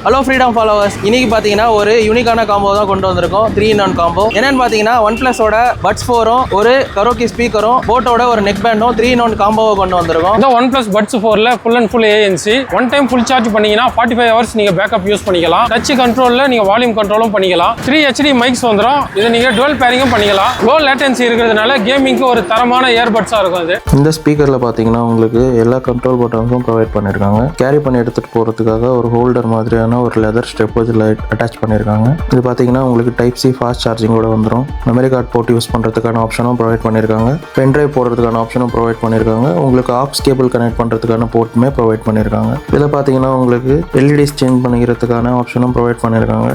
Hello freedom followers, இன்னைக்கு பார்த்தீங்கன்னா ஒரு யூனிக்கான காம்போ தான் கொண்டு வந்திருக்கோம். 3-in-1 combo. என்னன்னு பார்த்தீங்கன்னா OnePlus-ஓட பட்ஸ் 4ம் ஒரு கரோக்கி ஸ்பீக்கரும் போட்டோட ஒரு நெக் பேண்டும் 3-in-1 காம்போவை கொண்டு வந்திருக்கோம். இந்த OnePlus பட்ஸ் 4ல full and full ANC. One time full charge பண்ணீங்கன்னா 45 ஹவர்ஸ் நீங்க பேக்கப் யூஸ் பண்ணிக்கலாம். டச் கண்ட்ரோல்ல நீங்க வால்யூம் கண்ட்ரோலும் பண்ணிக்கலாம். 3 HD மைக்ஸ் வந்துடும். இதை நீங்க டுவல் பேரிங்கும் பண்ணிக்கலாம். லோ லேட்டன்சி இருக்கிறதுனால கேமிங்க்கு ஒரு தரமான இயர்பட்ஸா இருக்கும் இது. இந்த ஸ்பீக்கர்ல பாத்தீங்கன்னா உங்களுக்கு எல்லா கண்ட்ரோல் பட்டன்ஸும் ப்ரொவைட் பண்ணிருக்காங்க. கேரி பண்ணி எடுத்துட்டு போறதுக்காக ஒரு ஹோல்டர் மாதிரியான ஒரு லெதர் ஸ்ட்ரெப் வச்சு அட்டாச் பண்ணியிருக்காங்க. இது பார்த்தீங்கன்னா உங்களுக்கு டைப் சி ஃபாஸ்ட் சார்ஜிங்கோட வந்துடும். மெமரி கார்டு போட்டு யூஸ் பண்ணுறதுக்கான ஆப்ஷனும் ப்ரொவைட் பண்ணியிருக்காங்க. பென் ட்ரைவ் போடுறதுக்கான ஆப்ஷனும் ப்ரொவைட் பண்ணியிருக்காங்க. உங்களுக்கு ஆக்ஸ் கேபிள் கனெக்ட் பண்ணுறதுக்கான போர்ட்டுமே ப்ரொவைட் பண்ணியிருக்காங்க. இதில் பார்த்தீங்கன்னா உங்களுக்கு எல்இடிஸ் சேஞ்ச் பண்ணிக்கிறதுக்கான ஆப்ஷனும் ப்ரொவைட் பண்ணியிருக்காங்க.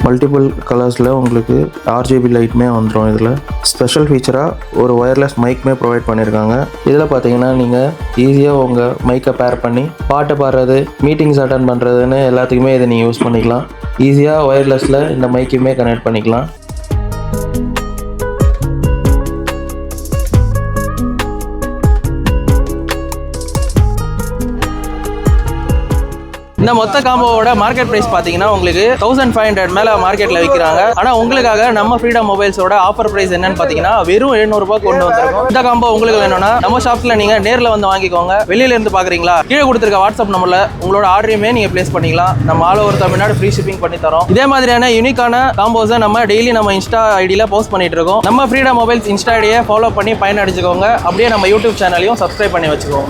மல்டிபிள் கலர்ஸில் உங்களுக்கு RGB லைட்மே வந்துடும். இதில் ஸ்பெஷல் ஃபீச்சராக ஒரு ஒயர்லெஸ் மைக்மே ப்ரொவைட் பண்ணியிருக்காங்க. இதில் பார்த்தீங்கன்னா நீங்கள் ஈஸியாக உங்கள் மைக்கை பேர் பண்ணி பாட்டு பாடுறது, மீட்டிங்ஸ் அட்டன் பண்ணுறதுன்னு எல்லாத்துக்குமே இதை நீங்கள் யூஸ் பண்ணிக்கலாம். ஈஸியாக ஒயர்லெஸில் இந்த மைக்குமே கனெக்ட் பண்ணிக்கலாம். இந்த மொத்த காம்போவோட மார்க்கெட் பிரைஸ் பார்த்தீங்கன்னா உங்களுக்கு 1500 மேலே மார்க்கெட்டில் விற்கிறாங்க. ஆனால் உங்களுக்காக நம்ம ஃப்ரீடம் மொபைல்ஸோட ஆஃபர் பிரைஸ் என்னன்னு பார்த்தீங்கன்னா வெறும் 700 ரூபாய் கொண்டு வந்திருக்கோம். இந்த காம்போ உங்களுக்கு வேணும்னா நம்ம ஷாப்ஸில் நீங்கள் நேரில் வந்து வாங்கிக்கோங்க. வெளியில இருந்து பார்க்குறீங்களா, கீழே கொடுத்துருக்க வாட்ஸ்அப் நம்பரில் உங்களோட ஆர்டரையுமே நீங்கள் பிளேஸ் பண்ணிக்கலாம். நம்ம all over Tamil Nadu free shipping பண்ணி தரோம். இதே மாதிரியான யூனிக்கான காம்போஸை நம்ம டெய்லி நம்ம இன்ஸ்டா ஐடியில் போஸ்ட் பண்ணிட்டு இருக்கோம். நம்ம ஃப்ரீடம் மொபைல்ஸ் இன்ஸ்டா ஐடியை ஃபாலோ பண்ணி பயனடைச்சுக்கோங்க. அப்படியே நம்ம யூடியூப் சேனலையும் சப்ஸ்கிரைப் பண்ணி வச்சுக்கோங்க.